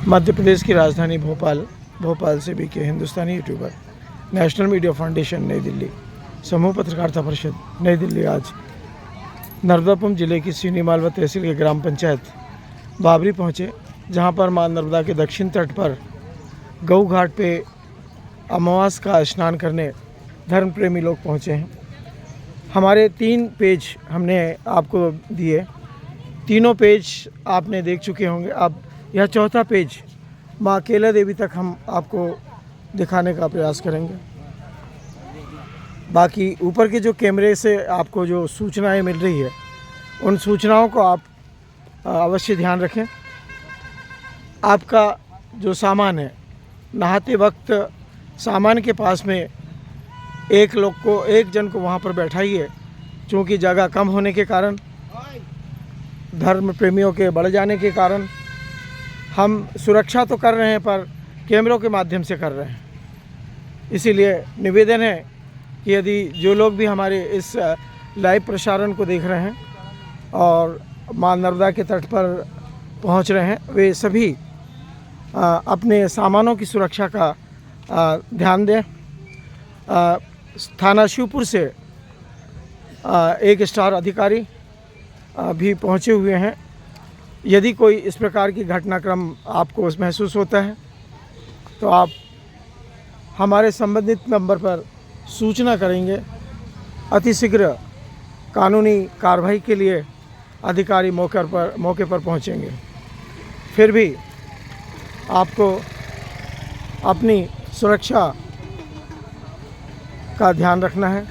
मध्य प्रदेश की राजधानी भोपाल से बीके हिंदुस्तानी यूट्यूबर, नेशनल मीडिया फाउंडेशन नई दिल्ली, समूह पत्रकारिता परिषद नई दिल्ली आज नर्मदापुरम जिले की सीनी मालवा तहसील के ग्राम पंचायत बाबरी पहुँचे, जहाँ पर मां नर्मदा के दक्षिण तट पर गऊ घाट पे अमावस का स्नान करने धर्म प्रेमी लोग पहुँचे हैं। हमारे 3 पेज हमने आपको दिए, तीनों पेज आपने देख चुके होंगे। अब यह चौथा पेज माँ केला देवी तक हम आपको दिखाने का प्रयास करेंगे। बाकी ऊपर के जो कैमरे से आपको जो सूचनाएं मिल रही है, उन सूचनाओं को आप अवश्य ध्यान रखें। आपका जो सामान है, नहाते वक्त सामान के पास में एक जन को वहाँ पर बैठाइए, क्योंकि जगह कम होने के कारण, धर्म प्रेमियों के बढ़ जाने के कारण हम सुरक्षा तो कर रहे हैं पर कैमरों के माध्यम से कर रहे हैं। इसीलिए निवेदन है कि यदि जो लोग भी हमारे इस लाइव प्रसारण को देख रहे हैं और मां नर्मदा के तट पर पहुंच रहे हैं, वे सभी अपने सामानों की सुरक्षा का ध्यान दें। थाना शिवपुर से एक स्टार अधिकारी भी पहुंचे हुए हैं। यदि कोई इस प्रकार की घटनाक्रम आपको महसूस होता है तो आप हमारे संबंधित नंबर पर सूचना करेंगे। अतिशीघ्र कानूनी कार्रवाई के लिए अधिकारी मौके पर पहुंचेंगे। फिर भी आपको अपनी सुरक्षा का ध्यान रखना है।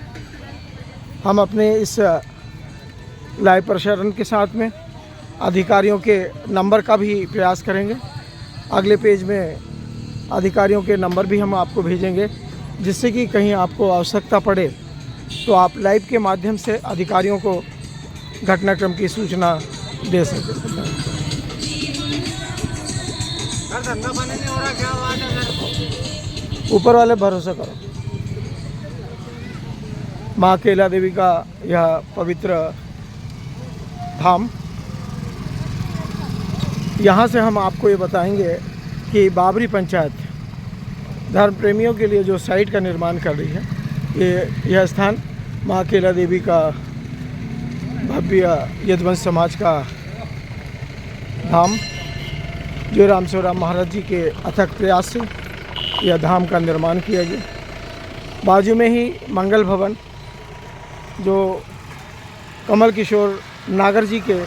हम अपने इस लाइव प्रसारण के साथ में अधिकारियों के नंबर का भी प्रयास करेंगे। अगले पेज में अधिकारियों के नंबर भी हम आपको भेजेंगे, जिससे कि कहीं आपको आवश्यकता पड़े तो आप लाइव के माध्यम से अधिकारियों को घटनाक्रम की सूचना दे सकें। ऊपर वाले भरोसा करो। माँ केला देवी का यह पवित्र धाम, यहाँ से हम आपको ये बताएंगे कि बाबरी पंचायत धर्म प्रेमियों के लिए जो साइट का निर्माण कर रही है, यह स्थान माँ केला देवी का भव्य यदुवंश समाज का धाम, जो राम शिवराम महाराज जी के अथक प्रयास से यह धाम का निर्माण किया गया। बाजू में ही मंगल भवन, जो कमल किशोर नागर जी के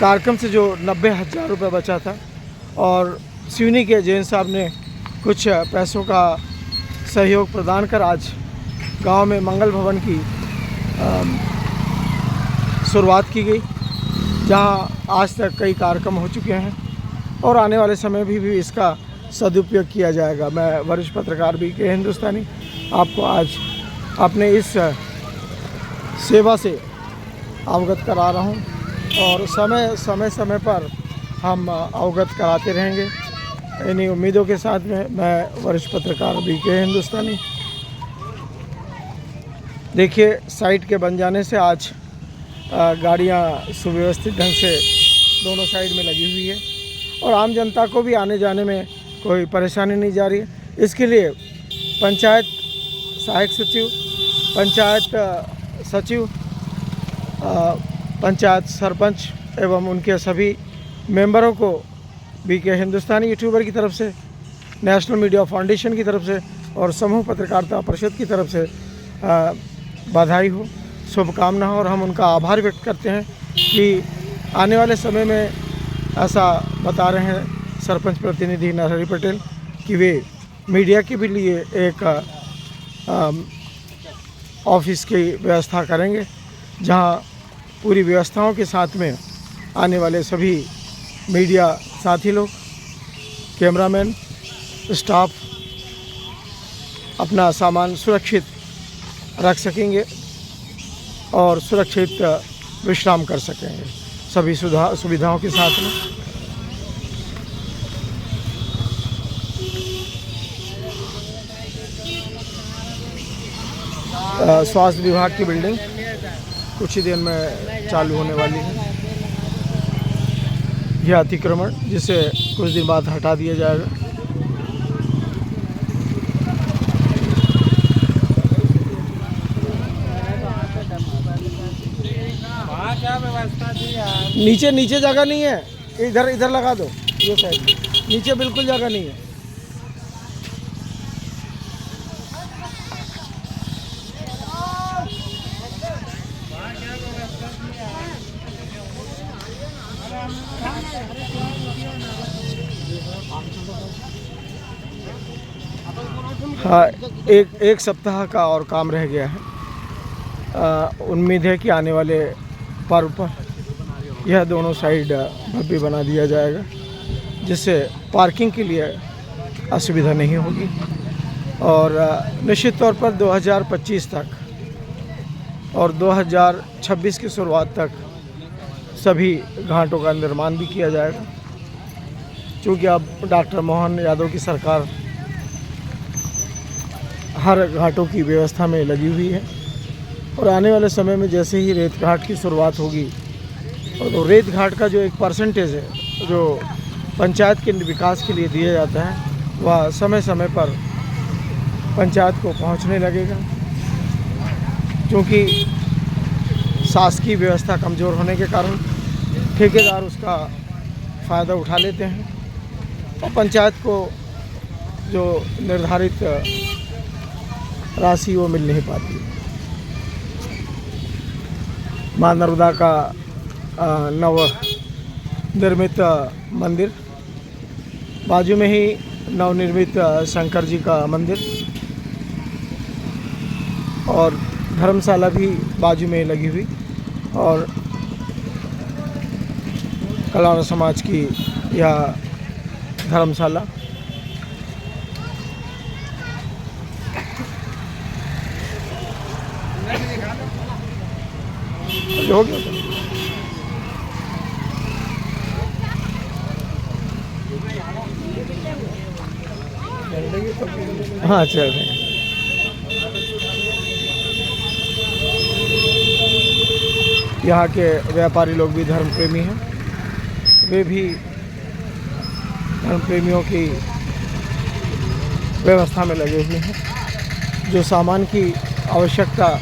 कार्यक्रम से जो 90,000 रुपये बचा था, और सिवनी के जैन साहब ने कुछ पैसों का सहयोग प्रदान कर आज गांव में मंगल भवन की शुरुआत की गई, जहां आज तक कई कार्यक्रम हो चुके हैं और आने वाले समय भी इसका सदुपयोग किया जाएगा। मैं वरिष्ठ पत्रकार बीके हिंदुस्तानी आपको आज अपने इस सेवा से अवगत करा रहा हूं, और समय पर हम अवगत कराते रहेंगे। इन्हीं उम्मीदों के साथ में मैं वरिष्ठ पत्रकार बीके हिंदुस्तानी। देखिए, साइट के बन जाने से आज गाड़ियां सुव्यवस्थित ढंग से दोनों साइड में लगी हुई है और आम जनता को भी आने जाने में कोई परेशानी नहीं जा रही है। इसके लिए पंचायत सहायक सचिव, पंचायत सचिव, पंचायत सरपंच एवं उनके सभी मेंबरों को बीके हिंदुस्तानी यूट्यूबर की तरफ से, नेशनल मीडिया फाउंडेशन की तरफ से और समूह पत्रकारिता परिषद की तरफ से बधाई हो, शुभकामना हो, और हम उनका आभार व्यक्त करते हैं कि आने वाले समय में ऐसा बता रहे हैं सरपंच प्रतिनिधि नरहरि पटेल कि वे मीडिया के भी लिए एक ऑफिस की व्यवस्था करेंगे, जहां पूरी व्यवस्थाओं के साथ में आने वाले सभी मीडिया साथी लोग, कैमरामैन, स्टाफ अपना सामान सुरक्षित रख सकेंगे और सुरक्षित विश्राम कर सकेंगे सभी सुविधाओं के साथ में। स्वास्थ्य विभाग की बिल्डिंग कुछ ही देर में चालू होने वाली है। यह अतिक्रमण, जिसे कुछ दिन बाद हटा दिया जाएगा। क्या व्यवस्था थी यार? नीचे जगह नहीं है, इधर लगा दो, ये साइड नीचे बिल्कुल जगह नहीं है। हाँ, एक सप्ताह का और काम रह गया है। उम्मीद है कि आने वाले पर्व पर यह दोनों साइड भव्य बना दिया जाएगा, जिससे पार्किंग के लिए असुविधा नहीं होगी। और निश्चित तौर पर 2025 तक और 2026 की शुरुआत तक सभी घाटों का निर्माण भी किया जाएगा, क्योंकि अब डॉक्टर मोहन यादव की सरकार हर घाटों की व्यवस्था में लगी हुई है। और आने वाले समय में जैसे ही रेत घाट की शुरुआत होगी, और तो रेत घाट का जो एक परसेंटेज है जो पंचायत के विकास के लिए दिया जाता है, वह समय समय पर पंचायत को पहुंचने लगेगा, क्योंकि शासकीय व्यवस्था कमज़ोर होने के कारण ठेकेदार उसका फ़ायदा उठा लेते हैं और पंचायत को जो निर्धारित राशि वो मिल नहीं पाती। माँ नर्मदा का नव निर्मित मंदिर, बाजू में ही नवनिर्मित शंकर जी का मंदिर और धर्मशाला भी बाजू में लगी हुई, और कलार समाज की यह धर्मशाला। हो गया हाँ, चल रहे हैं। यहाँ के व्यापारी लोग भी धर्म प्रेमी हैं, वे भी धर्म प्रेमियों की व्यवस्था में लगे हुए हैं। जो सामान की आवश्यकता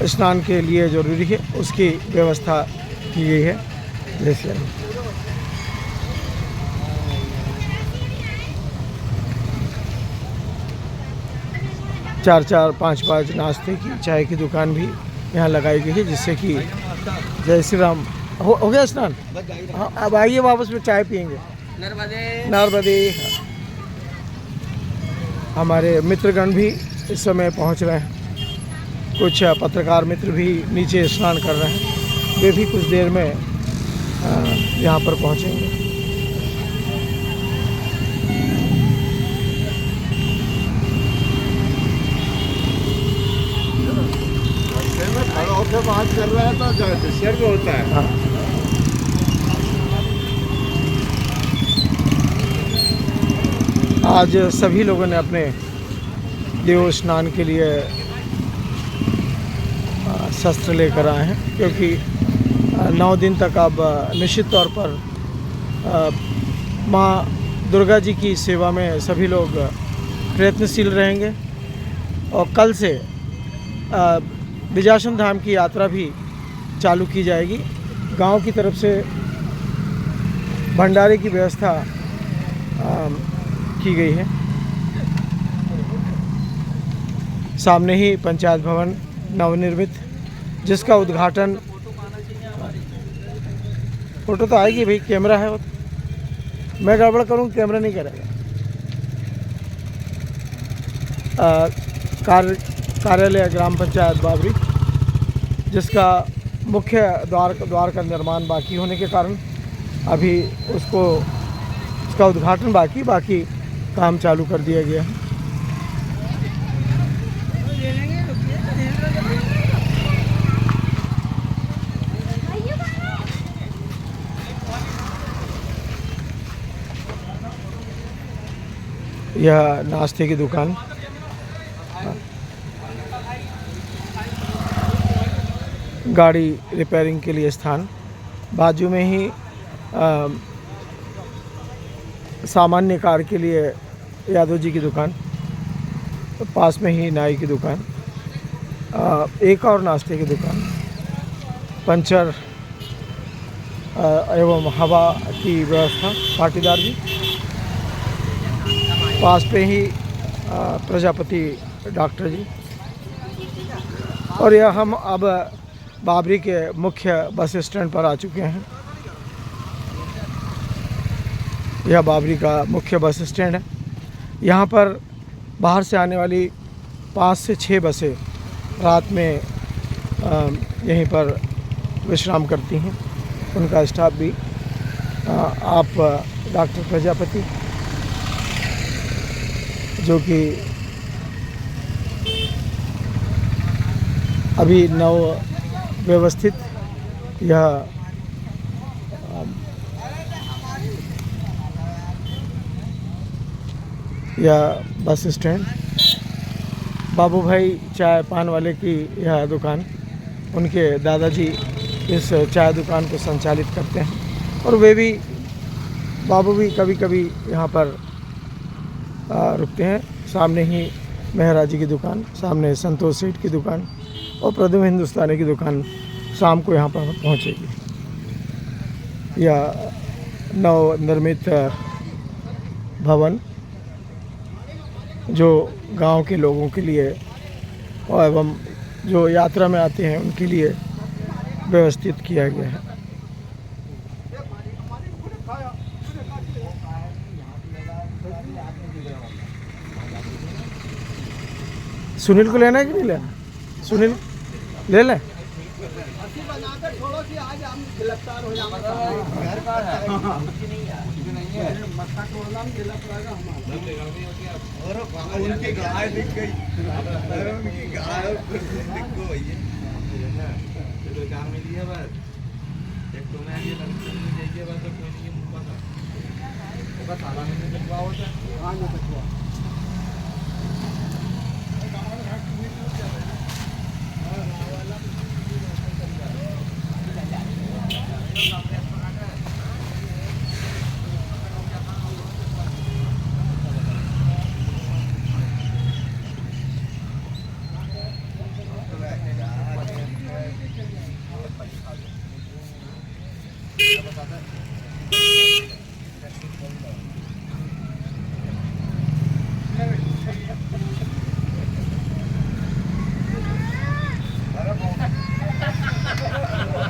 स्नान के लिए ज़रूरी है, उसकी व्यवस्था की गई है। जैसे 4-4, 5-5 नाश्ते की, चाय की दुकान भी यहाँ लगाई गई है, जिससे कि जय श्री राम हो गया स्नान। हाँ, अब आइए वापस में चाय पियेंगे। नर्मदे। हमारे मित्रगण भी इस समय पहुँच रहे हैं, कुछ पत्रकार मित्र भी नीचे स्नान कर रहे हैं, वे भी कुछ देर में यहाँ पर पहुँचेंगे। बात कर रहा है तो शेयर भी होता है। हाँ, आज सभी लोगों ने अपने देव स्नान के लिए शस्त्र लेकर आए हैं, क्योंकि 9 दिन तक अब निश्चित तौर पर माँ दुर्गा जी की सेवा में सभी लोग प्रयत्नशील रहेंगे। और कल से विजासन धाम की यात्रा भी चालू की जाएगी। गांव की तरफ से भंडारे की व्यवस्था की गई है। सामने ही पंचायत भवन नवनिर्मित, जिसका उद्घाटन, फोटो तो आएगी भाई, कैमरा है वो, मैं गड़बड़ करूँ कैमरा नहीं करेगा। कार्यालय ग्राम पंचायत बाबरी, जिसका मुख्य द्वार का निर्माण बाकी होने के कारण अभी उसका उद्घाटन बाकी काम चालू कर दिया गया है। यह नाश्ते की दुकान, गाड़ी रिपेयरिंग के लिए स्थान, बाजू में ही सामान्य कार के लिए यादव जी की दुकान, पास में ही नाई की दुकान, एक और नाश्ते की दुकान, पंचर एवं हवा की व्यवस्था, पाटीदार जी, पास पे ही प्रजापति डॉक्टर जी। और यह हम अब बाबरी के मुख्य बस स्टैंड पर आ चुके हैं। यह बाबरी का मुख्य बस स्टैंड है। यहाँ पर बाहर से आने वाली 5 से 6 बसें रात में यहीं पर विश्राम करती हैं। उनका स्टाफ भी आप डॉक्टर प्रजापति, जो कि अभी नव व्यवस्थित यह बस स्टैंड, बाबू भाई चाय पान वाले की यह दुकान, उनके दादाजी इस चाय दुकान को संचालित करते हैं। और वे भी, बाबू भी कभी कभी यहाँ पर रुकते हैं। सामने ही मेहरा जी की दुकान, सामने संतोष सेठ की दुकान और प्रदम हिंदुस्तानी की दुकान शाम को यहाँ पर पहुँचेगी। यह नवनिर्मित भवन जो गांव के लोगों के लिए और एवं जो यात्रा में आते हैं उनके लिए व्यवस्थित किया गया है। सुनील को लेना है कि नहीं लेना? सुनील ले लें। उनकी गाय दिख गई, उनकी गाय दिख गई। काम मिली है बस, एक तो मैं ये देखिए बस, कोई नहीं मुझे पता ताला में लगवा होता है। हाँ ये लगवा बता